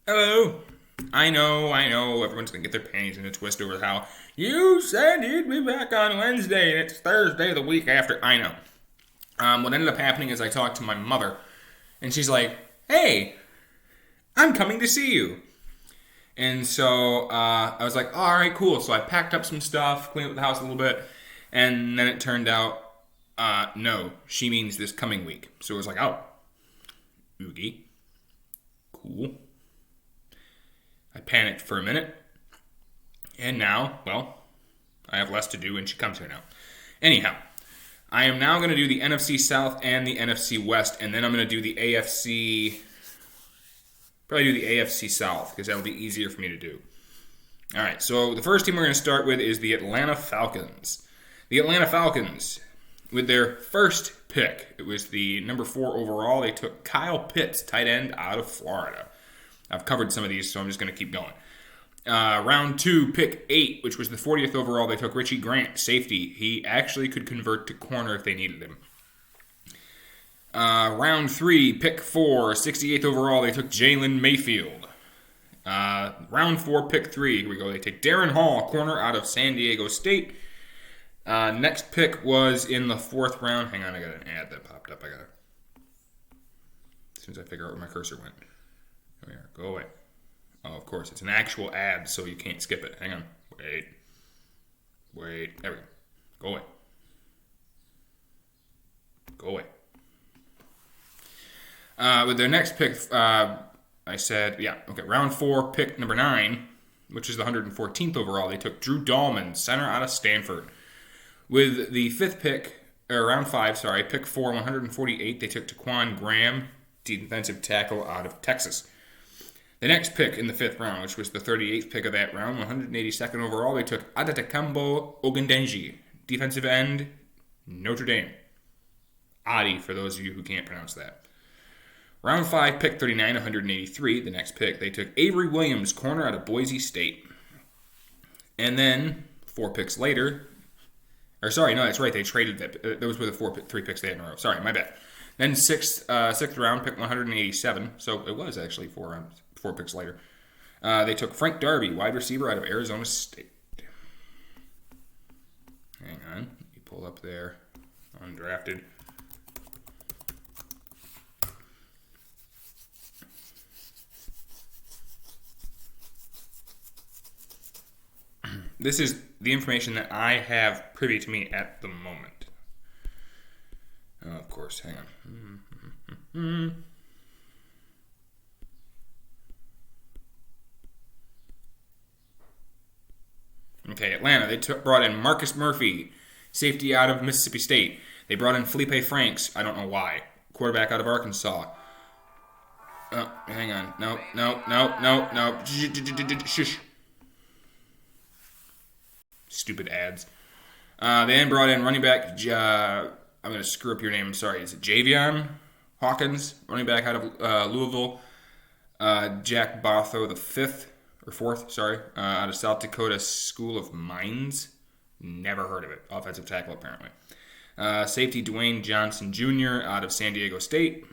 Hello. I know, everyone's going to get their panties in a twist over how you said you'd be back on Wednesday and it's Thursday the week after. I know. What ended up happening is I talked to my mother and she's like, hey, I'm coming to see you. And so I was like, all right, cool. So I packed up some stuff, cleaned up the house a little bit, and then it turned out, no, she means this coming week. So it was like, oh, oogie, cool. I panicked for a minute, and now, well, I have less to do, and she comes here now. Anyhow, I am now going to do the NFC South and the NFC West, and then I'm going to do the AFC, probably do the AFC South, because that'll be easier for me to do. All right, so the first team we're going to start with is the Atlanta Falcons. The Atlanta Falcons, with their first pick, it was the number 4 overall, they took Kyle Pitts, tight end out of Florida. I've covered some of these, so I'm just going to keep going. Round 2, pick 8, which was the 40th overall, they took Richie Grant, safety. He actually could convert to corner if they needed him. Round 3, pick 4, 68th overall, they took Jalen Mayfield. Round 4, pick 3, here we go. They take Darren Hall, corner out of San Diego State. Next pick was in the 4th round. Hang on, I got an ad that popped up. As soon as I figure out where my cursor went. There we are. Go away. Oh, of course, it's an actual ad, so you can't skip it. Hang on. Wait. There we go. Go away. Go away. With their next pick, I said, round 4, pick number 9, which is the 114th overall. They took Drew Dahlman, center out of Stanford. With the 5th pick, or round 5, pick 4, 148, they took Taquan Graham, defensive tackle out of Texas. The next pick in the 5th round, which was the 38th pick of that round, 182nd overall, they took Adetokunbo Ogundeji, defensive end, Notre Dame. Adi, for those of you who can't pronounce that. Round 5, pick 39, 183, the next pick, they took Avery Williams, corner out of Boise State. And then, 4 picks later, or sorry, no, that's right, they traded that. Those were the 3 picks they had in a row. Sorry, my bad. Then 6th round, pick 187, so it was actually 4 picks later. They took Frank Darby, wide receiver out of Arizona State. Hang on, you pull up there, undrafted. This is the information that I have privy to me at the moment. Of course, hang on. Okay, Atlanta, they brought in Marcus Murphy, safety out of Mississippi State. They brought in Felipe Franks, I don't know why, quarterback out of Arkansas. Oh, hang on. No. Shush. Stupid ads. They then brought in running back, I'm going to screw up your name, I'm sorry. Is it Javion Hawkins, running back out of Louisville. Jack Bartho the 4th, out of South Dakota School of Mines. Never heard of it. Offensive tackle, apparently. Safety Dwayne Johnson Jr. out of San Diego State.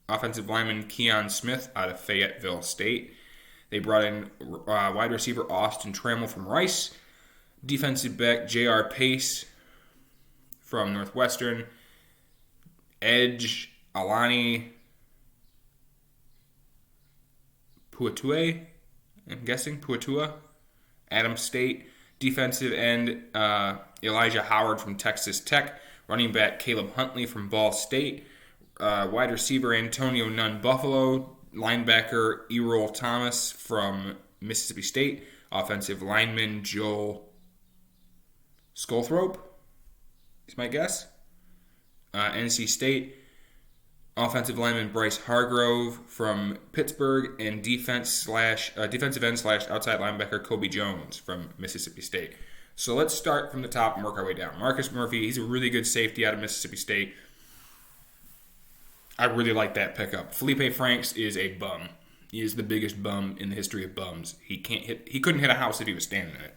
Offensive lineman Keon Smith out of Fayetteville State. They brought in wide receiver Austin Trammell from Rice. Defensive back J.R. Pace from Northwestern. Edge Alani Puatua, I'm guessing, Adams State. Defensive end Elijah Howard from Texas Tech. Running back Caleb Huntley from Ball State. Wide receiver Antonio Nunn Buffalo. Linebacker Errol Thomas from Mississippi State. Offensive lineman Joel Skolthrope is my guess. NC State. Offensive lineman Bryce Hargrove from Pittsburgh, and defensive end / outside linebacker Kobe Jones from Mississippi State. So let's start from the top and work our way down. Marcus Murphy, he's a really good safety out of Mississippi State. I really like that pickup. Felipe Franks is a bum. He is the biggest bum in the history of bums. He couldn't hit a house if he was standing in it.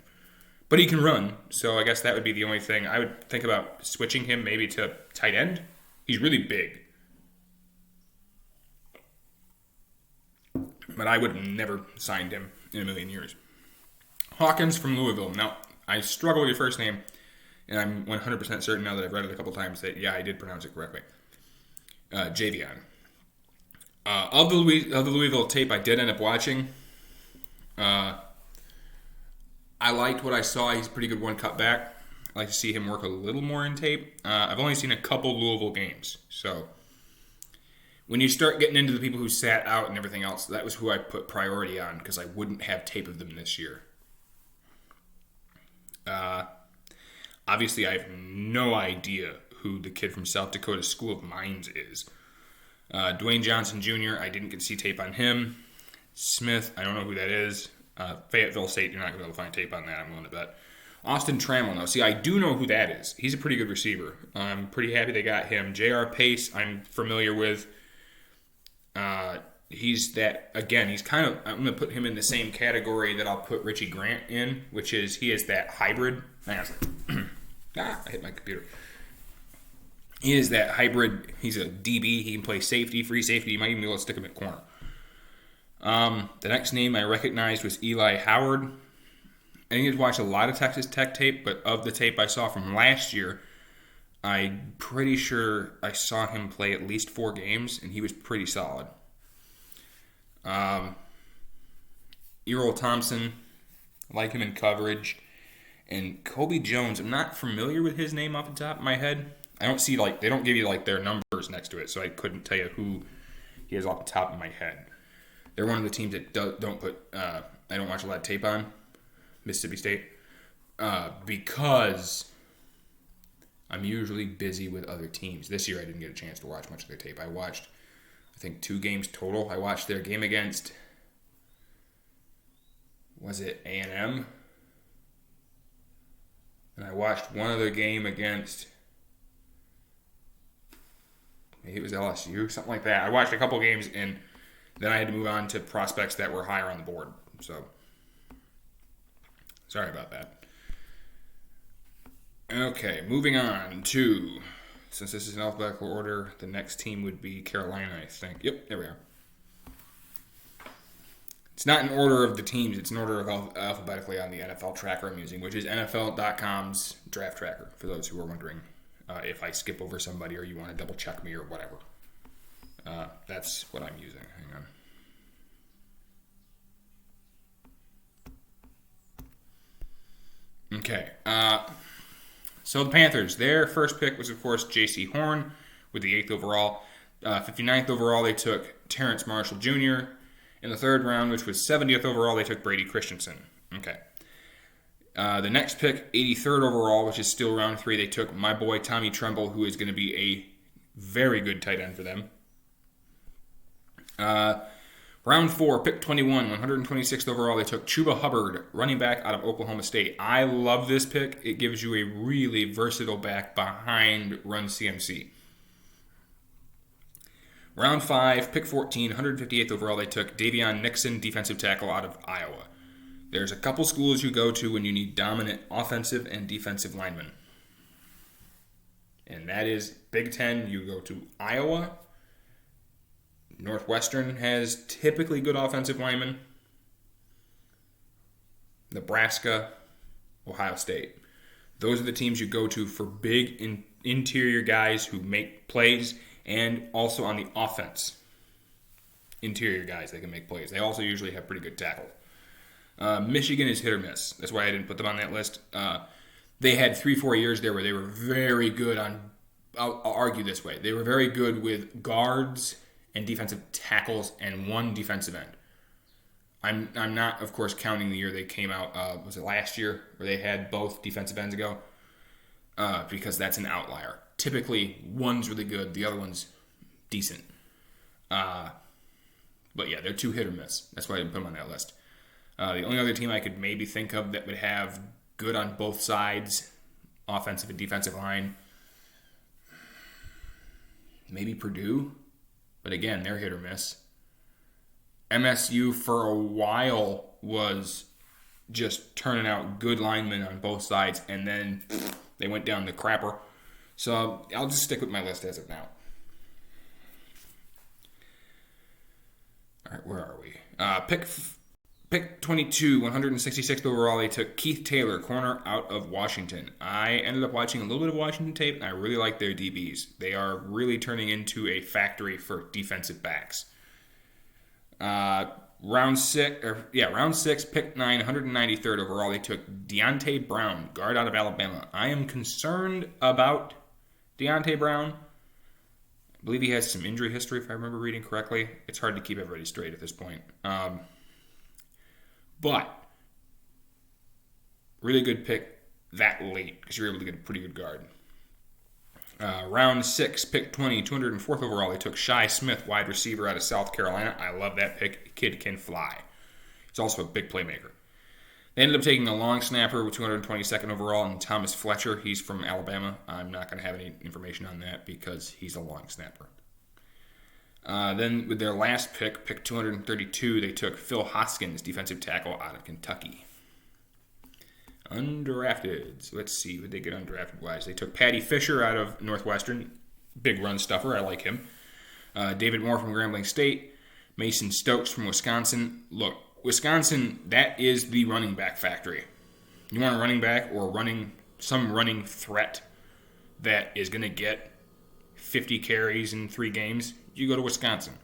But he can run, so I guess that would be the only thing. I would think about switching him maybe to tight end. He's really big. but I would have never signed him in a million years. Hawkins from Louisville. Now, I struggle with your first name, and I'm 100% certain now that I've read it a couple times that, yeah, I did pronounce it correctly. Javion. Of the Louisville tape I did end up watching, I liked what I saw. He's a pretty good one cut back. I like to see him work a little more in tape. I've only seen a couple Louisville games, so when you start getting into the people who sat out and everything else, that was who I put priority on because I wouldn't have tape of them this year. Obviously, I have no idea who the kid from South Dakota School of Mines is. Dwayne Johnson Jr., I didn't get to see tape on him. Smith, I don't know who that is. Fayetteville State, you're not going to be able to find tape on that, I'm willing to bet. Austin Trammell, now, see, I do know who that is. He's a pretty good receiver. I'm pretty happy they got him. J.R. Pace, I'm familiar with. He's that, again, he's kind of, I'm going to put him in the same category that I'll put Richie Grant in, which is he is that hybrid. I hit my computer. He is that hybrid. He's a DB. He can play safety, free safety. You might even be able to stick him at corner. The next name I recognized was Eli Howard. I didn't get to watch a lot of Texas Tech tape, but of the tape I saw from last year, I'm pretty sure I saw him play at least 4 games, and he was pretty solid. Errol Thompson, I like him in coverage. And Kobe Jones, I'm not familiar with his name off the top of my head. I don't see, they don't give you, their numbers next to it, so I couldn't tell you who he is off the top of my head. They're one of the teams that don't put, I don't watch a lot of tape on, Mississippi State, because I'm usually busy with other teams. This year I didn't get a chance to watch much of their tape. I watched, I think, 2 games total. I watched their game against, was it A&M? And I watched one other game against, maybe it was LSU, something like that. I watched a couple games, and then I had to move on to prospects that were higher on the board. So, sorry about that. Okay, moving on to, since this is in alphabetical order, the next team would be Carolina, I think. Yep, there we are. It's not in order of the teams. It's in order of alphabetically on the NFL tracker I'm using, which is NFL.com's draft tracker, for those who are wondering if I skip over somebody or you want to double check me or whatever. That's what I'm using. Hang on. Okay. So the Panthers, their first pick was, of course, J.C. Horn with the 8th overall. 59th overall, they took Terrence Marshall Jr., in the 3rd round, which was 70th overall, they took Brady Christensen. Okay. The next pick, 83rd overall, which is still round 3, they took my boy Tommy Tremble, who is going to be a very good tight end for them. Round 4, pick 21, 126th overall, they took Chuba Hubbard, running back out of Oklahoma State. I love this pick. It gives you a really versatile back behind Run CMC. Round 5, pick 14, 158th overall, they took Davion Nixon, defensive tackle out of Iowa. There's a couple schools you go to when you need dominant offensive and defensive linemen. And that is Big Ten, you go to Iowa. Northwestern has typically good offensive linemen. Nebraska, Ohio State. Those are the teams you go to for big interior guys who make plays, and also on the offense, interior guys that can make plays. They also usually have pretty good tackle. Michigan is hit or miss. That's why I didn't put them on that list. They had 3-4 years there where they were very good on, I'll argue this way, they were very good with guards and defensive tackles and 1 defensive end. I'm not, of course, counting the year they came out, was it last year, where they had both defensive ends go? Because that's an outlier. Typically, one's really good, the other one's decent. But yeah, they're 2 hit or miss. That's why I didn't put them on that list. The only other team I could maybe think of that would have good on both sides, offensive and defensive line, maybe Purdue. But again, they're hit or miss. MSU for a while was just turning out good linemen on both sides, and then they went down the crapper. So I'll just stick with my list as of now. All right, where are we? Pick 22, 166th overall, they took Keith Taylor, corner out of Washington. I ended up watching a little bit of Washington tape, and I really like their DBs. They are really turning into a factory for defensive backs. Round 6, pick 9, 193rd overall, they took Deontay Brown, guard out of Alabama. I am concerned about Deontay Brown. I believe he has some injury history, if I remember reading correctly. It's hard to keep everybody straight at this point. But, really good pick that late because you're able to get a pretty good guard. Round 6, pick 20, 204th overall, they took Shi Smith, wide receiver out of South Carolina. I love that pick. Kid can fly. He's also a big playmaker. They ended up taking a long snapper with 222nd overall, and Thomas Fletcher. He's from Alabama. I'm not going to have any information on that because he's a long snapper. Then with their last pick 232, they took Phil Hoskins, defensive tackle out of Kentucky. Undrafted. So let's see what they get undrafted wise. They took Patty Fisher out of Northwestern. Big run stuffer. I like him. David Moore from Grambling State. Mason Stokes from Wisconsin. Look, Wisconsin, that is the running back factory. You want a running back or some running threat that is going to get 50 carries in 3 games, you go to Wisconsin.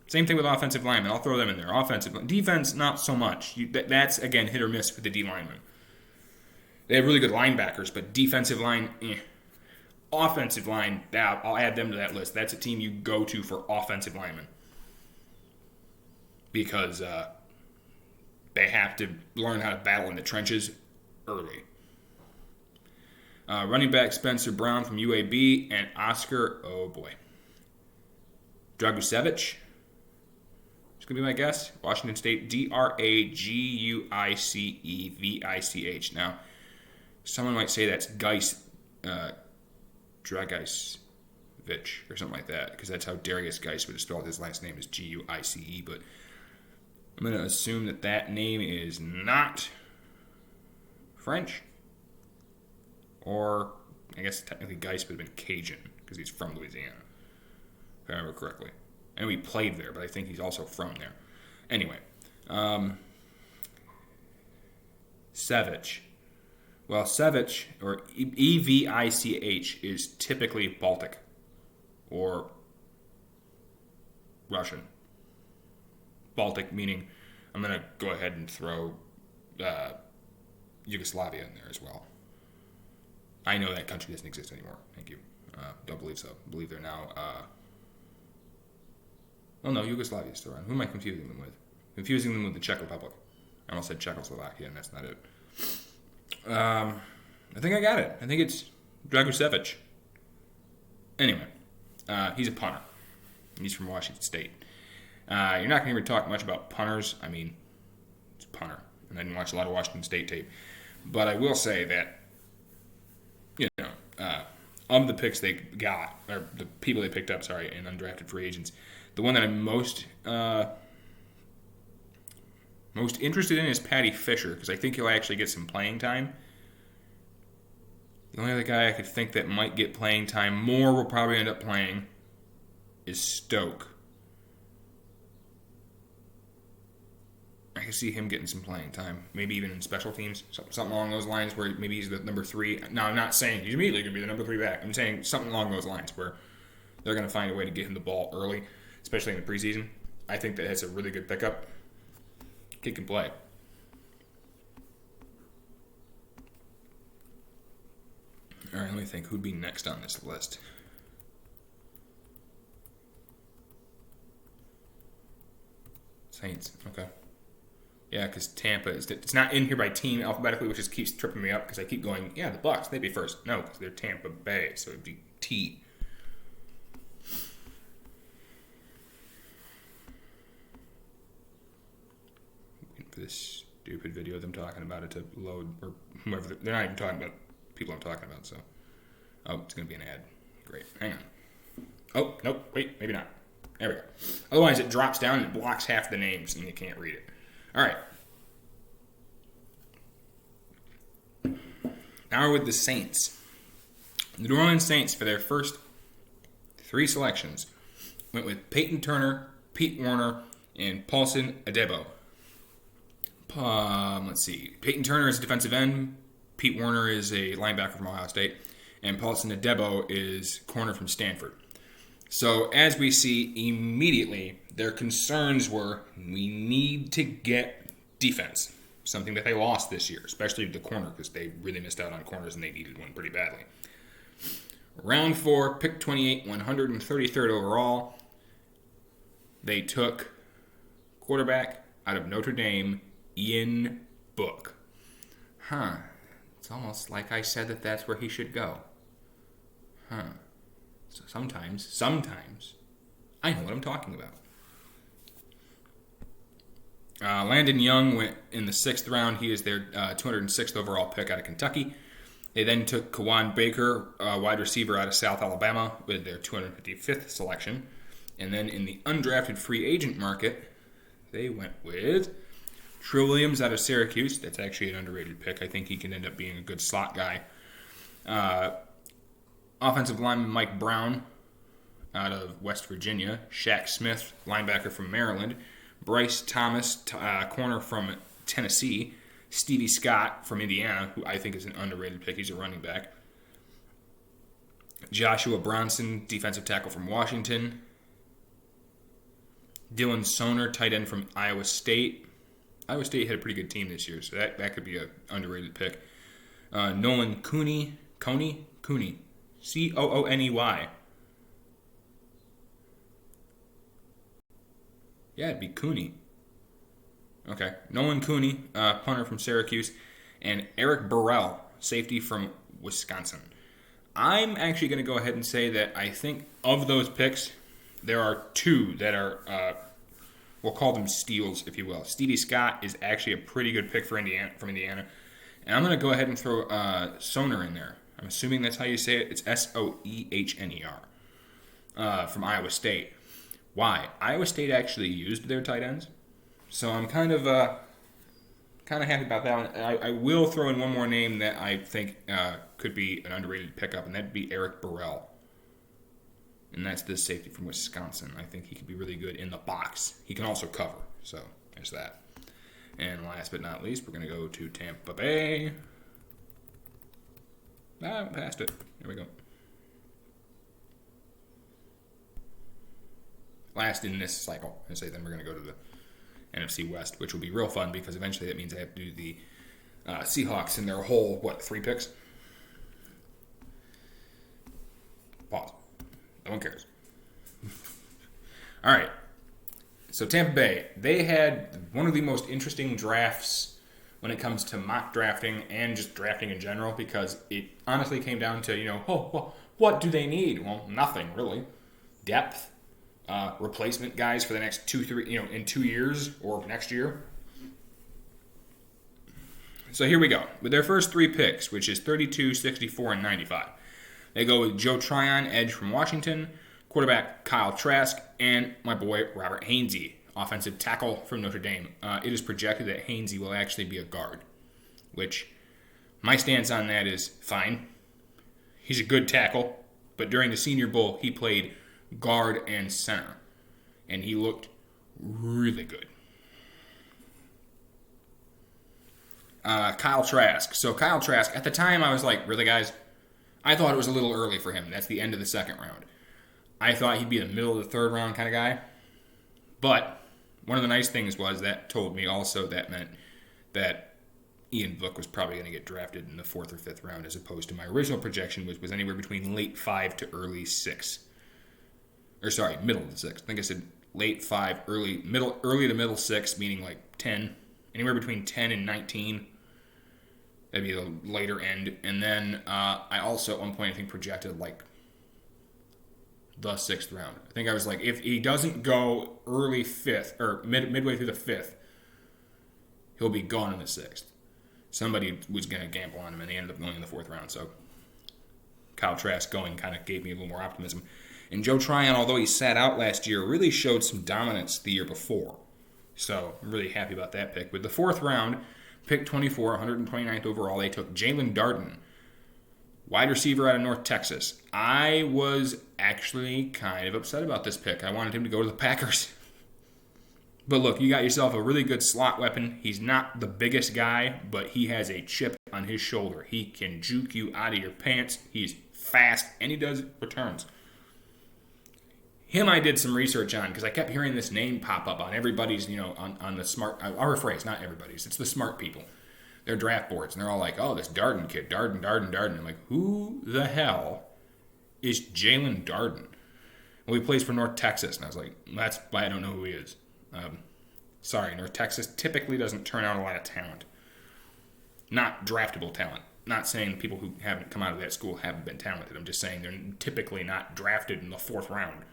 Same thing with offensive linemen. I'll throw them in there. Defense, not so much. That's, again, hit or miss with the D linemen. They have really good linebackers, but defensive line, Offensive line, I'll add them to that list. That's a team you go to for offensive linemen. Because they have to learn how to battle in the trenches early. Running back Spencer Brown from UAB and Oscar, Dragusevich. It's going to be my guess. Washington State, Draguicevich. Now, someone might say that's Dragicevic or something like that, because that's how Darius Geis would have spelled his last name is Guice, but I'm going to assume that name is not French. Or, I guess technically Geis would have been Cajun, because he's from Louisiana, if I remember correctly. And we played there, but I think he's also from there. Anyway, Sevich. Well, Sevich, or Evich, is typically Baltic or Russian. Baltic meaning, I'm going to go ahead and throw Yugoslavia in there as well. I know that country doesn't exist anymore. Thank you. Don't believe so. I believe they're now... no, Yugoslavia is still around. Who am I confusing them with? Confusing them with the Czech Republic. I almost said Czechoslovakia, and that's not it. I think I got it. I think it's Dragusevich. Anyway, he's a punter. He's from Washington State. You're not going to hear me talk much about punters. I mean, it's a punter. And I didn't watch a lot of Washington State tape. But I will say that, of the picks they got, or the people they picked up, in undrafted free agents, the one that I'm most interested in is Patty Fisher, because I think he'll actually get some playing time. The only other guy I could think that might get playing time, more will probably end up playing, is Stoke. I can see him getting some playing time, maybe even in special teams, something along those lines where maybe he's the number 3. Now, I'm not saying he's immediately going to be the number 3 back. I'm saying something along those lines where they're going to find a way to get him the ball early, especially in the preseason. I think that that's a really good pickup. Kid can play. All right, let me think. Who'd be next on this list? Saints. Okay. Yeah, because Tampa it's not in here by team alphabetically, which just keeps tripping me up because I keep going, the Bucs, they'd be first. No, because they're Tampa Bay, so it'd be T. Waiting for this stupid video of them talking about it to load, or whoever. They're not even talking about people I'm talking about, so. Oh, it's going to be an ad. Great. Hang on. Oh, nope. Wait, maybe not. There we go. Otherwise, it drops down and it blocks half the names and you can't read it. All right. Now we're with the Saints. The New Orleans Saints, for their first 3 selections, went with Peyton Turner, Pete Warner, and Paulson Adebo. Let's see. Peyton Turner is a defensive end. Pete Werner is a linebacker from Ohio State. And Paulson Adebo is corner from Stanford. So as we see immediately, their concerns were we need to get defense. Something that they lost this year, especially the corner, because they really missed out on corners and they needed one pretty badly. Round 4, pick 28, 133rd overall. They took quarterback out of Notre Dame, Ian Book. It's almost like I said that's where he should go. So sometimes, I know what I'm talking about. Landon Young went in the 6th round. He is their 206th overall pick out of Kentucky. They then took Kawan Baker, wide receiver out of South Alabama, with their 255th selection. And then in the undrafted free agent market, they went with Trill Williams out of Syracuse. That's actually an underrated pick. I think he can end up being a good slot guy. Offensive lineman Mike Brown out of West Virginia. Shaq Smith, linebacker from Maryland. Bryce Thomas, corner from Tennessee. Stevie Scott from Indiana, who I think is an underrated pick. He's a running back. Joshua Bronson, defensive tackle from Washington. Dylan Soner, tight end from Iowa State. Iowa State had a pretty good team this year, so that could be an underrated pick. Nolan Cooney. Cooney. Cooney. Yeah, it'd be Cooney. Okay. Nolan Cooney, punter from Syracuse. And Eric Burrell, safety from Wisconsin. I'm actually going to go ahead and say that I think of those picks, there are 2 that are, we'll call them steals, if you will. Stevie Scott is actually a pretty good pick from Indiana. And I'm going to go ahead and throw Soner in there. I'm assuming that's how you say it. It's Soehner from Iowa State. Why? Iowa State actually used their tight ends. So I'm kind of happy about that one. I will throw in one more name that I think could be an underrated pickup, and that'd be Eric Burrell. And that's the safety from Wisconsin. I think he could be really good in the box. He can also cover. So there's that. And last but not least, we're going to go to Tampa Bay. Passed it. There we go. Last in this cycle. I say then we're going to go to the NFC West, which will be real fun because eventually that means I have to do the Seahawks in their whole, 3 picks? Pause. No one cares. All right. So Tampa Bay, they had one of the most interesting drafts when it comes to mock drafting and just drafting in general because it honestly came down to, what do they need? Well, nothing really. Depth. Replacement guys for the next 2-3, in 2 years or next year. So here we go. With their first 3 picks, which is 32, 64, and 95. They go with Joe Tryon, edge from Washington, quarterback Kyle Trask, and my boy Robert Hainsey, offensive tackle from Notre Dame. It is projected that Hainsey will actually be a guard, which my stance on that is fine. He's a good tackle, but during the Senior Bowl, he played guard and center, and he looked really good. Kyle Trask. So Kyle Trask, at the time I was like, really guys? I thought it was a little early for him. That's the end of the 2nd round. I thought he'd be the middle of the 3rd round kind of guy. But one of the nice things was that told me also that meant that Ian Book was probably going to get drafted in the 4th or 5th round as opposed to my original projection, which was anywhere between late 5 to early 6. Middle of the 6th. I think I said late 5, early to middle 6, meaning like 10. Anywhere between 10 and 19. That'd be the later end. And then I also at one point I think projected like the 6th round. I think I was like, if he doesn't go early 5th or midway through the 5th, he'll be gone in the 6th. Somebody was going to gamble on him and they ended up going in the 4th round. So Kyle Trask going kind of gave me a little more optimism. And Joe Tryon, although he sat out last year, really showed some dominance the year before. So I'm really happy about that pick. With the 4th round, pick 24, 129th overall, they took Jalen Darden, wide receiver out of North Texas. I was actually kind of upset about this pick. I wanted him to go to the Packers. But look, you got yourself a really good slot weapon. He's not the biggest guy, but he has a chip on his shoulder. He can juke you out of your pants. He's fast, and he does returns. Him I did some research on because I kept hearing this name pop up on everybody's, on the smart, I'll rephrase, not everybody's, it's the smart people. Their draft boards, and they're all like, oh, this Darden kid, Darden. I'm like, who the hell is Jalen Darden? Well, he plays for North Texas, and I was like, that's why I don't know who he is. Sorry, North Texas typically doesn't turn out a lot of talent. Not draftable talent. Not saying people who haven't come out of that school haven't been talented. I'm just saying they're typically not drafted in the 4th round.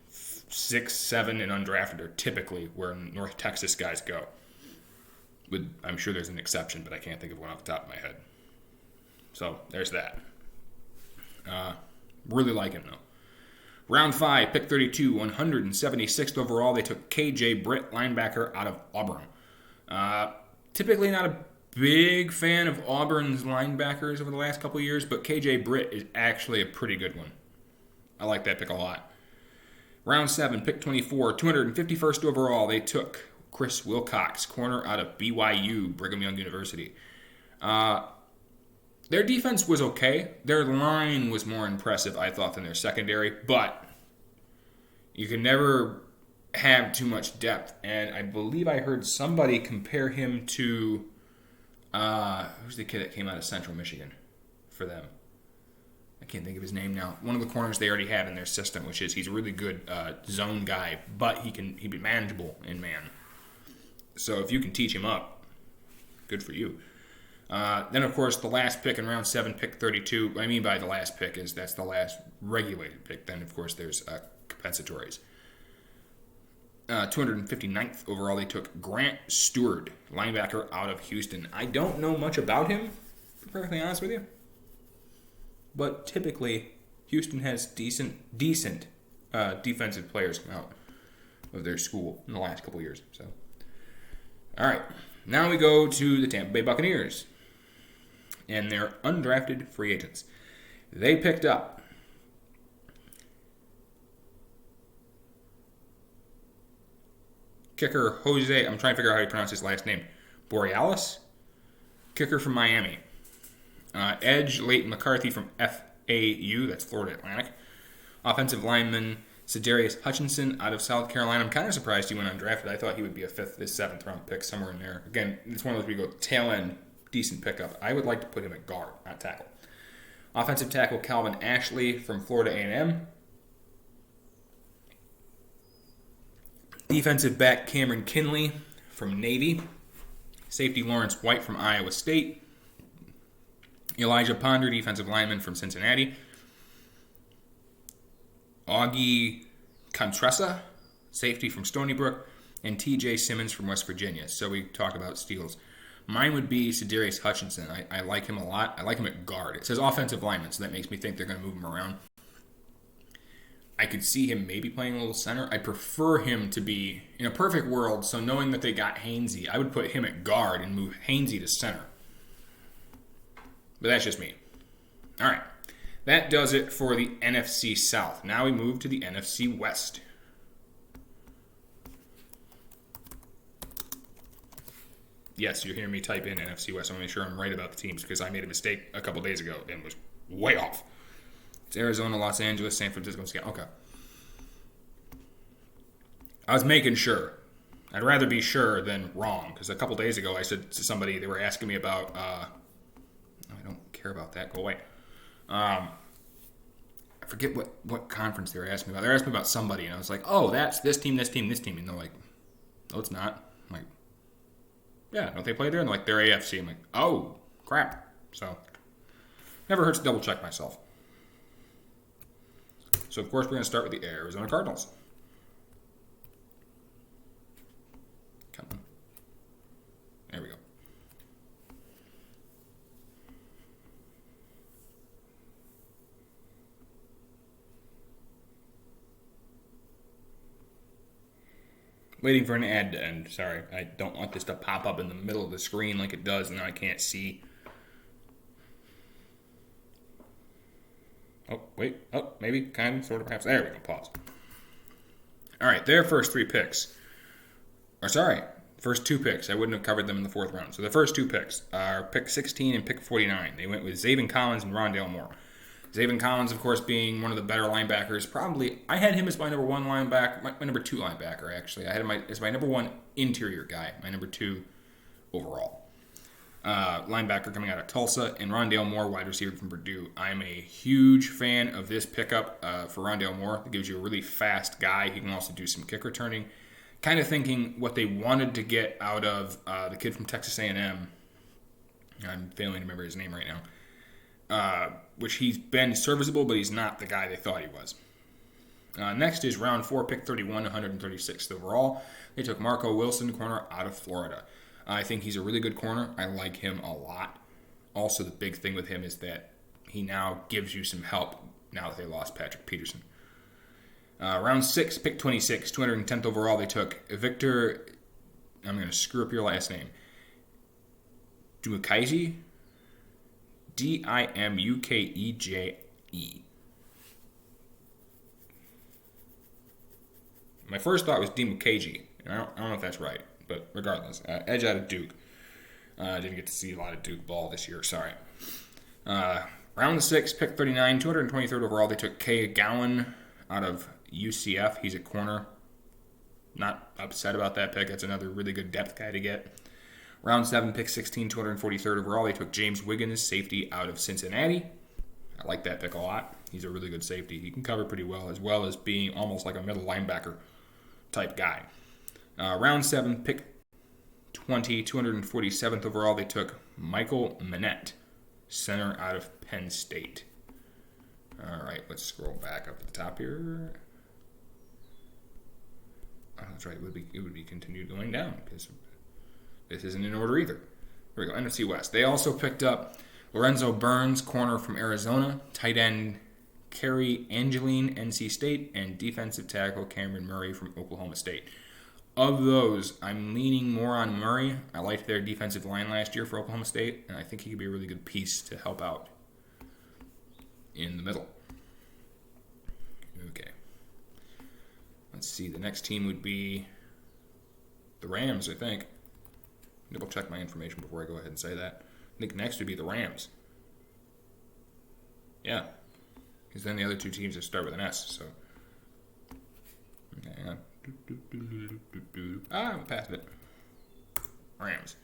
6, 7, and undrafted are typically where North Texas guys go. I'm sure there's an exception, but I can't think of one off the top of my head. So, there's that. Really like him, though. Round 5, pick 32, 176th overall. They took KJ Britt, linebacker out of Auburn. Typically not a big fan of Auburn's linebackers over the last couple of years, but KJ Britt is actually a pretty good one. I like that pick a lot. Round 7, pick 24, 251st overall. They took Chris Wilcox, corner out of BYU, Brigham Young University. Their defense was okay. Their line was more impressive, I thought, than their secondary. But you can never have too much depth. And I believe I heard somebody compare him to who's the kid that came out of Central Michigan for them? I can't think of his name now. One of the corners they already have in their system, which is he's a really good zone guy, but he'd be manageable in man. So if you can teach him up, good for you. Then, of course, the last pick in round 7, pick 32. What I mean by the last pick is that's the last regulated pick. Then, of course, there's compensatories. 259th overall, they took Grant Stewart, linebacker out of Houston. I don't know much about him, to be perfectly honest with you. But typically, Houston has decent defensive players come out of their school in the last couple of years. So, all right. Now we go to the Tampa Bay Buccaneers and their undrafted free agents. They picked up kicker Jose, I'm trying to figure out how you pronounce his last name, Borealis, kicker from Miami. Edge Leighton McCarthy from FAU, that's Florida Atlantic. Offensive lineman Sedarius Hutchinson out of South Carolina. I'm kind of surprised he went undrafted. I thought he would be a 5th to 7th round pick, somewhere in there. Again, it's one of those we go tail end, decent pickup. I would like to put him at guard, not tackle. Offensive tackle Calvin Ashley from Florida A&M. Defensive back Cameron Kinley from Navy. Safety Lawrence White from Iowa State. Elijah Ponder, defensive lineman from Cincinnati. Augie Contressa, safety from Stony Brook, and T.J. Simmons from West Virginia. So we talk about steals. Mine would be Sedarius Hutchinson. I like him a lot. I like him at guard. It says offensive lineman, so that makes me think they're going to move him around. I could see him maybe playing a little center. I prefer him to be, in a perfect world, so knowing that they got Hainsey, I would put him at guard and move Hainsey to center. But that's just me. All right. That does it for the NFC South. Now we move to the NFC West. Yes, you're hearing me type in NFC West. I want to make sure I'm right about the teams because I made a mistake a couple days ago and was way off. It's Arizona, Los Angeles, San Francisco, and Seattle. Okay. I was making sure. I'd rather be sure than wrong because a couple days ago I said to somebody, they were asking me about, I don't care about that, go away. I forget what conference they were asking me about. They were asking me about somebody, and I was like, oh, that's this team, this team, this team. And they're like, no, it's not. I'm like, yeah, don't they play there? And they're like, they're AFC. I'm like, oh, crap. So, never hurts to double check myself. So, of course, we're going to start with the Arizona Cardinals. Come on. There we go. Waiting for an ad to end. Sorry, I don't want this to pop up in the middle of the screen like it does, and now I can't see. Oh, wait. Oh, maybe, kind of, sort of, perhaps. There we go. Pause. All right, their first two picks. I wouldn't have covered them in the fourth round. So the first two picks are pick 16 and pick 49. They went with Zaven Collins and Rondale Moore. Zaven Collins, of course, being one of the better linebackers. Probably, I had him as my number one linebacker, my number two linebacker, actually. I had him as my number one interior guy, my number two overall. Linebacker coming out of Tulsa, and Rondale Moore, wide receiver from Purdue. I'm a huge fan of this pickup for Rondale Moore. It gives you a really fast guy. He can also do some kick returning. Kind of thinking what they wanted to get out of the kid from Texas A&M. I'm failing to remember his name right now. Which he's been serviceable, but he's not the guy they thought he was. Next is round 4, pick 31, 136th overall. They took Marco Wilson, corner out of Florida. I think he's a really good corner. I like him a lot. Also, the big thing with him is that he now gives you some help now that they lost Patrick Peterson. Round 6, pick 26, 210th overall. They took Victor, I'm going to screw up your last name, Dimukeje, Dimukeje. My first thought was Dimukeje. I don't know if that's right, but regardless, edge out of Duke. Didn't get to see a lot of Duke ball this year, sorry. Round 6, pick 39, 223rd overall. They took Kay Gowan out of UCF. He's a corner. Not upset about that pick. That's another really good depth guy to get. Round 7, pick 16, 243rd overall. They took James Wiggins, safety out of Cincinnati. I like that pick a lot. He's a really good safety. He can cover pretty well as being almost like a middle linebacker type guy. Round 7, pick 20, 247th overall. They took Michael Manette, center out of Penn State. All right, let's scroll back up to the top here. Oh, that's right. It would be continued going down because this isn't in order either. Here we go. NFC West. They also picked up Lorenzo Burns, corner from Arizona, tight end Kerry Angeline, NC State, and defensive tackle Cameron Murray from Oklahoma State. Of those, I'm leaning more on Murray. I liked their defensive line last year for Oklahoma State, and I think he could be a really good piece to help out in the middle. Okay. Let's see. The next team would be the Rams, I think. Double check my information before I go ahead and say that. I think next would be the Rams. Yeah. Because then the other two teams that start with an S, so. Okay, hang on. I passed it. Rams.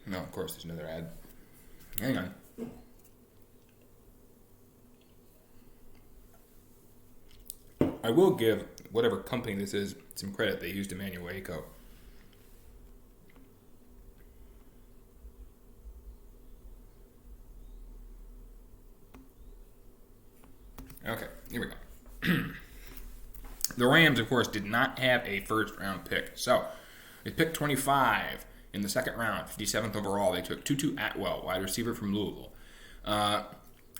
No, of course, there's another ad. Hang on. I will give whatever company this is some credit. They used Emmanuel Aiko. Okay, here we go. The Rams, of course, did not have a first-round pick. So, they picked 25 in the second round, 57th overall. They took Tutu Atwell, wide receiver from Louisville.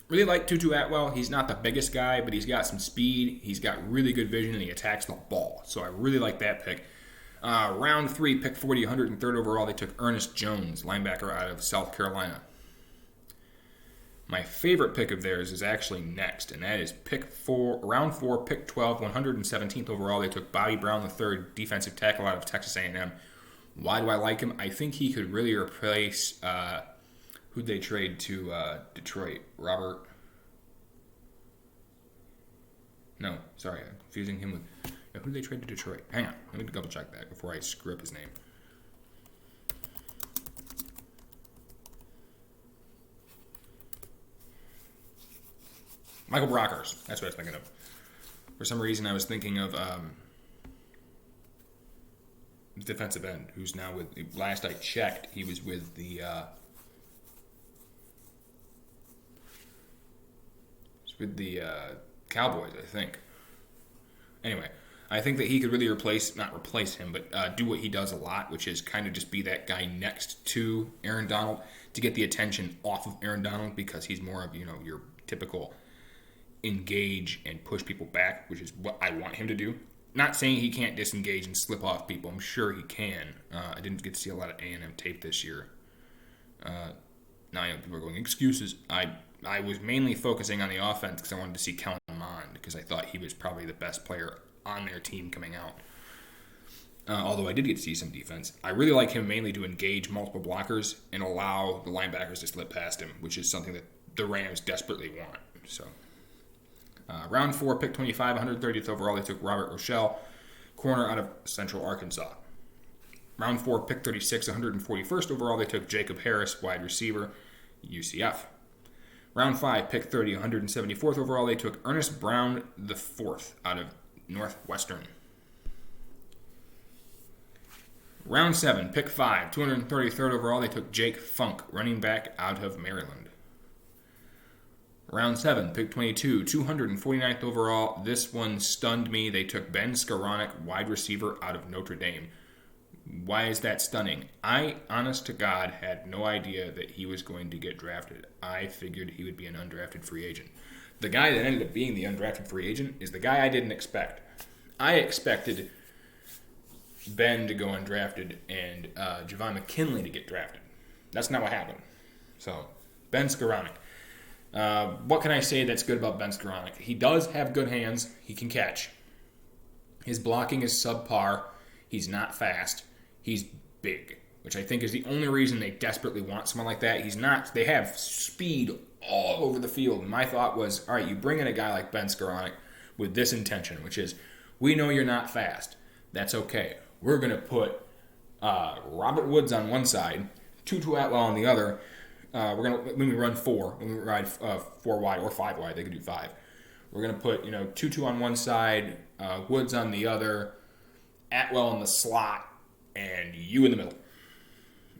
Really like Tutu Atwell. He's not the biggest guy, but he's got some speed. He's got really good vision, and he attacks the ball. So I really like that pick. Round 3, pick 40, 103rd overall. They took Ernest Jones, linebacker out of South Carolina. My favorite pick of theirs is actually next, and that is round 4, pick 12, 117th overall. They took Bobby Brown III, defensive tackle out of Texas A&M. Why do I like him? I think he could really replace who'd they trade to Detroit? Robert? No, sorry, I'm confusing him with who'd they trade to Detroit? Hang on, let me double check that before I screw up his name. Michael Brockers. That's what I was thinking of. For some reason, I was thinking of defensive end, who's now with. Last I checked, he was with the. Cowboys, I think. Anyway, I think that he could really not replace him, but do what he does a lot, which is kind of just be that guy next to Aaron Donald to get the attention off of Aaron Donald, because he's more of your typical engage and push people back, which is what I want him to do. Not saying he can't disengage and slip off people. I'm sure he can. I didn't get to see a lot of A&M tape this year. Now I know people are going, excuses. I was mainly focusing on the offense because I wanted to see Kellen Mond because I thought he was probably the best player on their team coming out. Although I did get to see some defense. I really like him mainly to engage multiple blockers and allow the linebackers to slip past him, which is something that the Rams desperately want. So, round 4, pick 25, 130th overall, they took Robert Rochelle, corner out of Central Arkansas. Round 4, pick 36, 141st overall, they took Jacob Harris, wide receiver, UCF. Round 5, pick 30, 174th overall, they took Ernest Brown IV out of Northwestern. Round 7, pick 5, 233rd overall, they took Jake Funk, running back out of Maryland. Round 7, pick 22, 249th overall. This one stunned me. They took Ben Skoranek, wide receiver out of Notre Dame. Why is that stunning? I, honest to God, had no idea that he was going to get drafted. I figured he would be an undrafted free agent. The guy that ended up being the undrafted free agent is the guy I didn't expect. I expected Ben to go undrafted and Javon McKinley to get drafted. That's not what happened. So, Ben Skoranek. What can I say that's good about Ben Skoranek? He does have good hands. He can catch. His blocking is subpar. He's not fast. He's big, which I think is the only reason they desperately want someone like that. He's not. They have speed all over the field. And my thought was, all right, you bring in a guy like Ben Skoranek with this intention, which is, we know you're not fast. That's okay. We're going to put Robert Woods on one side, Tutu Atwell on the other. When we run 4, when we ride 4 wide or 5 wide, they could do 5. We're gonna put Tutu on one side, Woods on the other, Atwell in the slot, and you in the middle.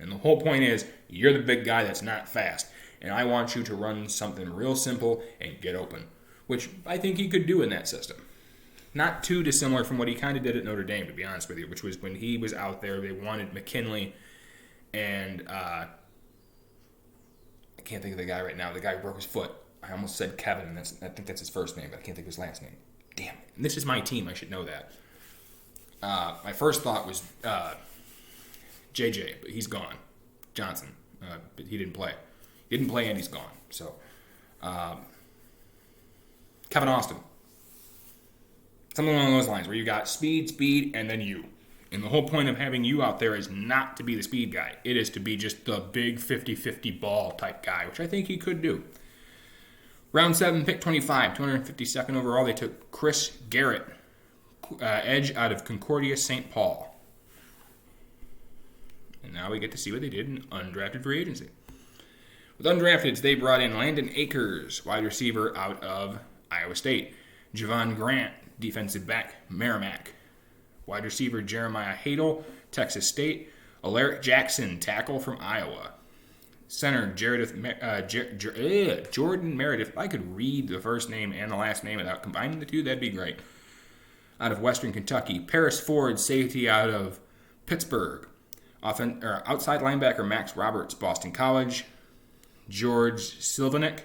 And the whole point is, you're the big guy that's not fast, and I want you to run something real simple and get open, which I think he could do in that system. Not too dissimilar from what he kind of did at Notre Dame, to be honest with you, which was when he was out there, they wanted McKinley and I can't think of the guy right now. The guy who broke his foot. I almost said Kevin, and I think that's his first name, but I can't think of his last name. Damn it. And this is my team. I should know that. My first thought was JJ, but he's gone. Johnson. But he didn't play. He didn't play, and he's gone. So, Kevin Austin. Something along those lines, where you got speed, and then you. And the whole point of having you out there is not to be the speed guy. It is to be just the big 50-50 ball type guy, which I think he could do. Round 7, pick 25, 252nd overall, they took Chris Garrett, edge out of Concordia St. Paul. And now we get to see what they did in undrafted free agency. With undrafteds, they brought in Landon Akers, wide receiver out of Iowa State. Javon Grant, defensive back, Merrimack. Wide receiver Jeremiah Hadel, Texas State. Alaric Jackson, tackle from Iowa. Center Jordan Meredith. If I could read the first name and the last name without combining the two, that'd be great. Out of Western Kentucky. Paris Ford, safety out of Pittsburgh. Outside linebacker Max Roberts, Boston College. George Silvanek,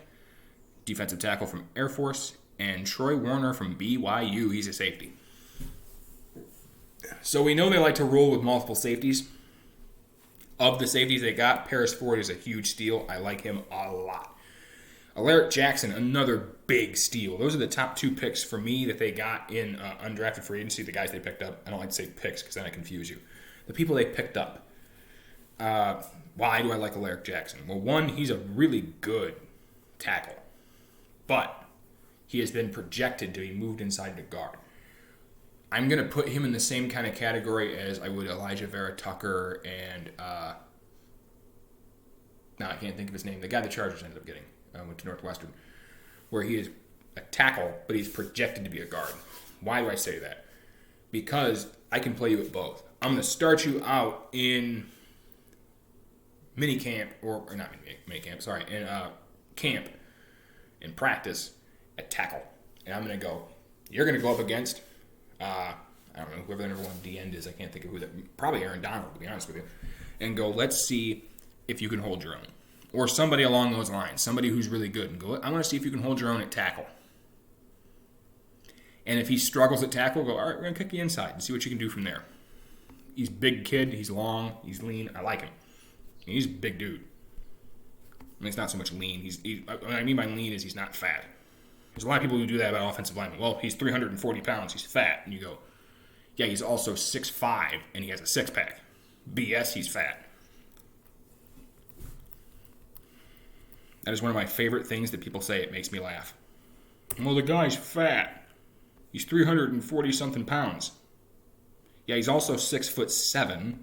defensive tackle from Air Force. And Troy Warner from BYU. He's a safety. So we know they like to roll with multiple safeties. Of the safeties they got, Paris Ford is a huge steal. I like him a lot. Alaric Jackson, another big steal. Those are the top 2 picks for me that they got in undrafted free agency, the guys they picked up. I don't like to say picks because then I confuse you. The people they picked up. Why do I like Alaric Jackson? Well, one, he's a really good tackle. But he has been projected to be moved inside the guard. I'm going to put him in the same kind of category as I would Elijah Vera Tucker and, I can't think of his name. The guy the Chargers ended up getting, went to Northwestern, where he is a tackle, but he's projected to be a guard. Why do I say that? Because I can play you at both. I'm going to start you out in minicamp, or not minicamp, sorry, in camp, in practice, at tackle. And I'm going to go, you're going to go up against... I don't know, whoever the number 1 D end is, I can't think of who that, probably Aaron Donald, to be honest with you, and go, let's see if you can hold your own. Or somebody along those lines, somebody who's really good, and go, I want to see if you can hold your own at tackle. And if he struggles at tackle, go, all right, we're going to kick you inside and see what you can do from there. He's a big kid. He's long. He's lean. I like him. He's a big dude. I mean, it's not so much lean. What I mean by lean is he's not fat. There's a lot of people who do that about offensive linemen. Well, he's 340 pounds. He's fat. And you go, yeah, he's also 6'5", and he has a six-pack. BS, he's fat. That is one of my favorite things that people say. It makes me laugh. Well, the guy's fat. He's 340-something pounds. Yeah, he's also 6'7".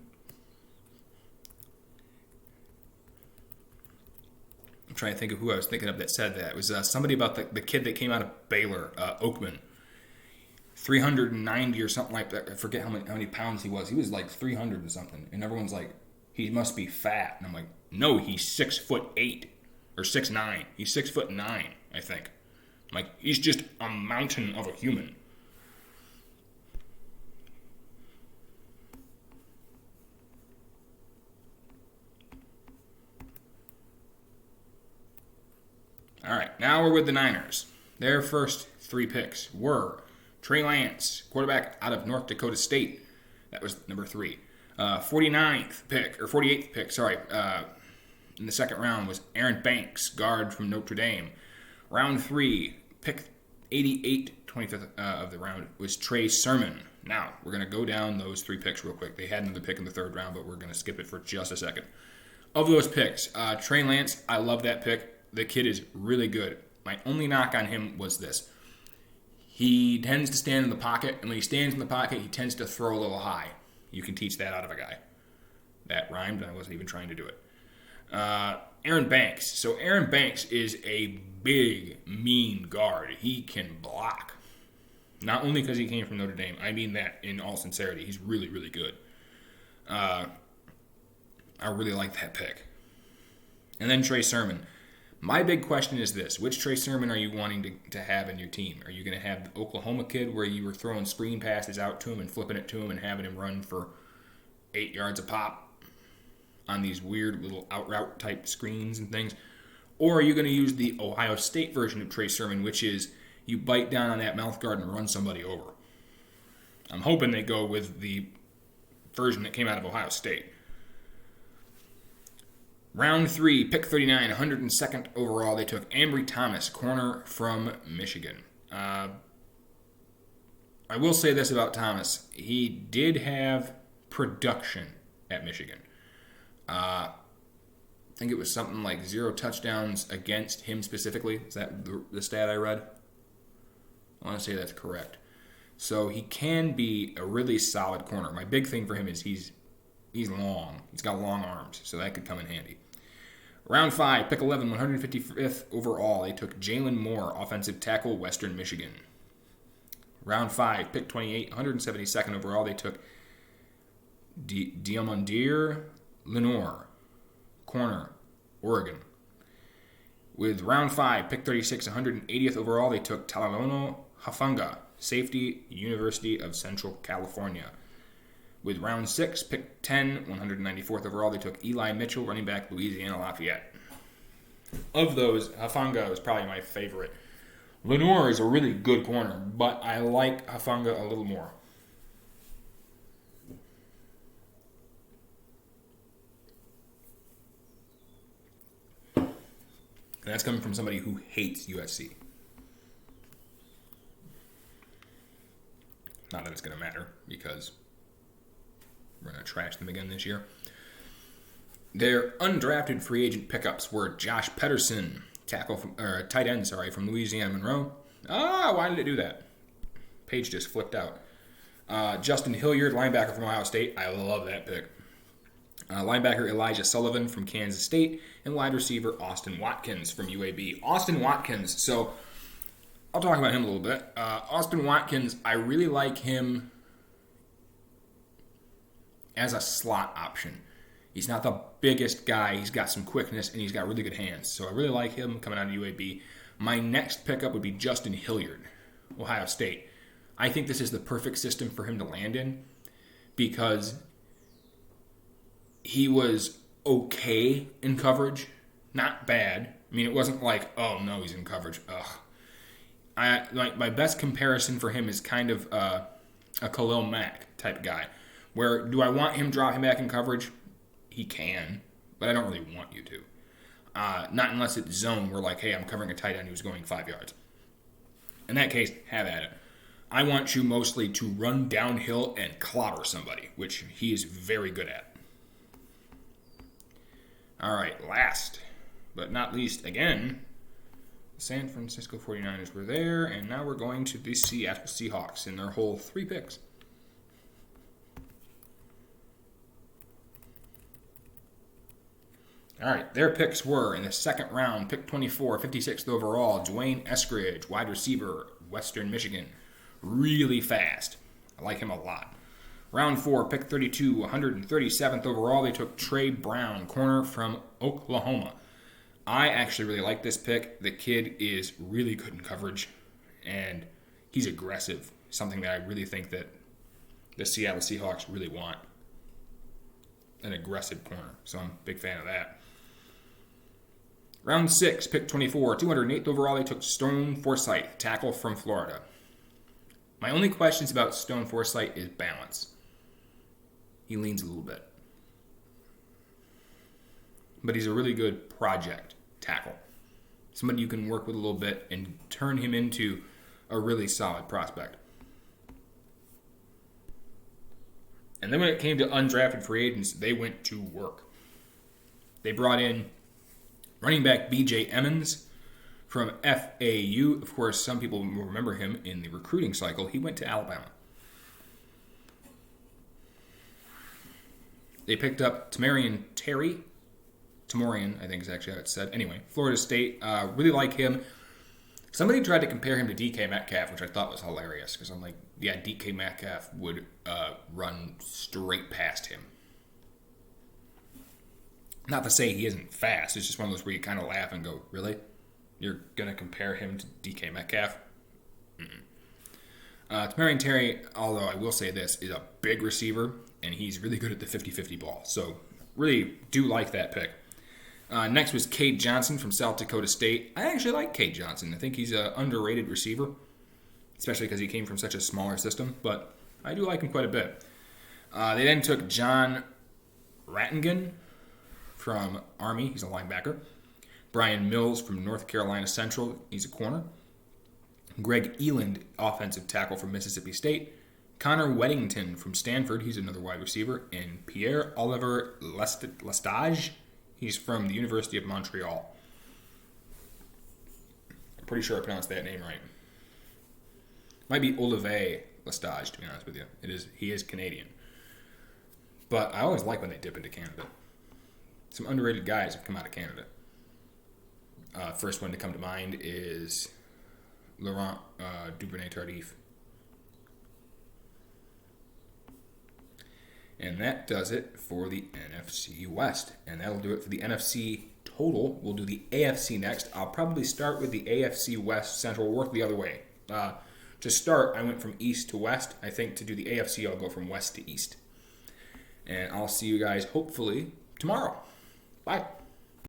I'm trying to think of who I was thinking of that said that. It was somebody about the kid that came out of Baylor, Oakman. 390 or something like that. I forget how many pounds he was. He was like 300 or something. And everyone's like, he must be fat. And I'm like, no, he's 6'8" or 6'9". He's 6'9", I think. I'm like, he's just a mountain of a human. All right, now we're with the Niners. Their first 3 picks were Trey Lance, quarterback out of North Dakota State. That was number 3. 48th pick, in the second round was Aaron Banks, guard from Notre Dame. Round 3, pick 88, 25th of the round, was Trey Sermon. Now, we're going to go down those 3 picks real quick. They had another pick in the third round, but we're going to skip it for just a second. Of those picks, Trey Lance, I love that pick. The kid is really good. My only knock on him was this. He tends to stand in the pocket, and when he stands in the pocket, he tends to throw a little high. You can teach that out of a guy. That rhymed, and I wasn't even trying to do it. Aaron Banks. So Aaron Banks is a big, mean guard. He can block. Not only because he came from Notre Dame. I mean that in all sincerity. He's really, really good. I really like that pick. And then Trey Sermon. My big question is this. Which Trey Sermon are you wanting to have in your team? Are you going to have the Oklahoma kid where you were throwing screen passes out to him and flipping it to him and having him run for 8 yards a pop on these weird little out route type screens and things? Or are you going to use the Ohio State version of Trey Sermon, which is you bite down on that mouth guard and run somebody over? I'm hoping they go with the version that came out of Ohio State. Round 3, pick 39, 102nd overall. They took Ambry Thomas, corner from Michigan. I will say this about Thomas. He did have production at Michigan. I think it was something like 0 touchdowns against him specifically. Is that the stat I read? I want to say that's correct. So he can be a really solid corner. My big thing for him is he's long. He's got long arms, so that could come in handy. Round 5, pick 11, 155th overall. They took Jalen Moore, offensive tackle, Western Michigan. Round 5, pick 28, 172nd overall. They took Diamondir Lenore, corner, Oregon. With round 5, pick 36, 180th overall. They took Talanoa Hufanga, safety, University of Central California. With round 6, pick 10, 194th overall, they took Eli Mitchell, running back, Louisiana Lafayette. Of those, Hufanga is probably my favorite. Lenore is a really good corner, but I like Hufanga a little more. And that's coming from somebody who hates USC. Not that it's going to matter, because we're going to trash them again this year. Their undrafted free agent pickups were Josh Pederson, tight end from Louisiana Monroe. Why did it do that? Page just flipped out. Justin Hilliard, linebacker from Ohio State. I love that pick. Linebacker Elijah Sullivan from Kansas State, and wide receiver Austin Watkins from UAB. Austin Watkins, so I'll talk about him a little bit. Austin Watkins, I really like him as a slot option. He's not the biggest guy. He's got some quickness, and he's got really good hands. So I really like him coming out of UAB. My next pickup would be Justin Hilliard, Ohio State. I think this is the perfect system for him to land in because he was okay in coverage. Not bad. I mean, it wasn't like, oh, no, he's in coverage. Ugh. My best comparison for him is kind of a Khalil Mack type guy. Where do I want him dropping back in coverage? He can, but I don't really want you to. Not unless it's zone. We're like, hey, I'm covering a tight end who's going 5 yards. In that case, have at it. I want you mostly to run downhill and clobber somebody, which he is very good at. All right, last but not least, again, San Francisco 49ers were there, and now we're going to the Seattle Seahawks in their whole 3 picks. All right, their picks were, in the second round, pick 24, 56th overall, Dwayne Eskridge, wide receiver, Western Michigan. Really fast. I like him a lot. Round 4, pick 32, 137th overall, they took Trey Brown, corner from Oklahoma. I actually really like this pick. The kid is really good in coverage, and he's aggressive, something that I really think that the Seattle Seahawks really want. An aggressive corner, so I'm a big fan of that. Round 6, pick 24, 208th overall, they took Stone Forsythe, tackle from Florida. My only questions about Stone Forsythe is balance. He leans a little bit. But he's a really good project tackle. Somebody you can work with a little bit and turn him into a really solid prospect. And then when it came to undrafted free agents, they went to work. They brought in running back B.J. Emmons from FAU. Of course, some people will remember him in the recruiting cycle. He went to Alabama. They picked up Tamorrion Terry. Tamorrion, I think is actually how it's said. Anyway, Florida State. Really like him. Somebody tried to compare him to DK Metcalf, which I thought was hilarious. Because I'm like, yeah, DK Metcalf would run straight past him. Not to say he isn't fast. It's just one of those where you kind of laugh and go, really? You're going to compare him to DK Metcalf? Tamorrion Terry, although I will say this, is a big receiver, and he's really good at the 50-50 ball. So really do like that pick. Next was Cade Johnson from South Dakota State. I actually like Cade Johnson. I think he's an underrated receiver, especially because he came from such a smaller system, but I do like him quite a bit. They then took John Rattigan from Army. He's a linebacker. Brian Mills from North Carolina Central. He's a corner. Greg Eland, offensive tackle from Mississippi State. Connor Weddington from Stanford. He's another wide receiver. And Pierre Oliver Lestage. He's from the University of Montreal. I'm pretty sure I pronounced that name right. Might be Olivier Lestage, to be honest with you. He is Canadian. But I always like when they dip into Canada. Some underrated guys have come out of Canada. First one to come to mind is Laurent Duvernay-Tardif. And that does it for the NFC West. And that'll do it for the NFC total. We'll do the AFC next. I'll probably start with the AFC West Central. We'll work the other way. To start, I went from east to west. I think to do the AFC, I'll go from west to east. And I'll see you guys hopefully tomorrow. Bye.